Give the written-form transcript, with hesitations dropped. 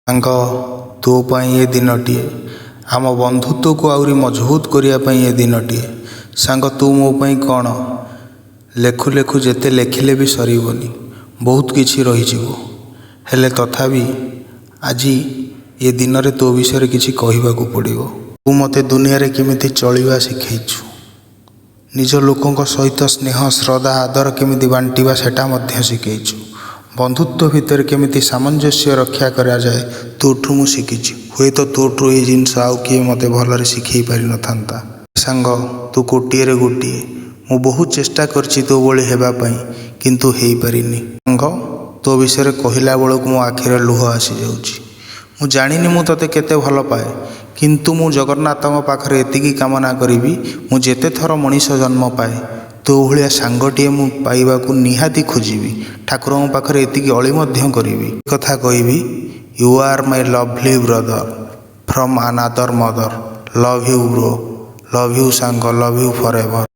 ସାଙ୍ଗ, ତୋ ପାଇଁ ଏ ଦିନଟିଏ, ଆମ ବନ୍ଧୁତ୍ୱକୁ ଆହୁରି ମଜବୁତ କରିବା ପାଇଁ ଏ ଦିନଟିଏ। ସାଙ୍ଗ, ତୁ ମୋ ପାଇଁ କ'ଣ ଲେଖୁ ଲେଖୁ ଯେତେ ଲେଖିଲେ ବି ସରିବନି, ବହୁତ କିଛି ରହିଯିବ। ହେଲେ ତଥାପି ଆଜି ଏ ଦିନରେ ତୋ ବିଷୟରେ କିଛି କହିବାକୁ ପଡ଼ିବ। ତୁ ମୋତେ ଦୁନିଆରେ କେମିତି ଚଳିବା ଶିଖେଇଛୁ। ନିଜ ଲୋକଙ୍କ ସହିତ ସ୍ନେହ, ଶ୍ରଦ୍ଧା, ଆଦର କେମିତି ବାଣ୍ଟିବା ସେଟା ମଧ୍ୟ ଶିଖେଇଛୁ। ବନ୍ଧୁତ୍ୱ ଭିତରେ କେମିତି ସାମଞ୍ଜସ୍ୟ ରକ୍ଷା କରାଯାଏ ତୋଠୁ ମୁଁ ଶିଖିଛି। ହୁଏତ ତୋଠୁ ଏହି ଜିନିଷ ଆଉ କିଏ ମୋତେ ଭଲରେ ଶିଖେଇ ପାରିନଥାନ୍ତା। ସାଙ୍ଗ, ତୁ ଗୋଟିଏରେ ଗୋଟିଏ। ମୁଁ ବହୁତ ଚେଷ୍ଟା କରିଛି ତୋ ଭଳି ହେବା ପାଇଁ, କିନ୍ତୁ ହେଇପାରିନି। ସାଙ୍ଗ, ତୋ ବିଷୟରେ କହିଲା ବେଳକୁ ମୋ ଆଖିରେ ଲୁହ ଆସିଯାଉଛି। ମୁଁ ଜାଣିନି ମୁଁ ତୋତେ କେତେ ଭଲ ପାଏ, କିନ୍ତୁ ମୁଁ ଜଗନ୍ନାଥଙ୍କ ପାଖରେ ଏତିକି କାମନା କରିବି, ମୁଁ ଯେତେ ଥର ମଣିଷ ଜନ୍ମ ପାଏ ତୋ ଭଳିଆ ସାଙ୍ଗଟିଏ ମୁଁ ପାଇବାକୁ ନିହାତି ଖୋଜିବି। ଠାକୁରଙ୍କ ପାଖରେ ଏତିକି ଅଳି ମଧ୍ୟ କରିବି। କଥା କହିବି, you are my lovely brother from another mother. Love you bro, love you ସାଙ୍ଗ, ଲଭ୍ ୟୁ ଫର୍ ଏଭର।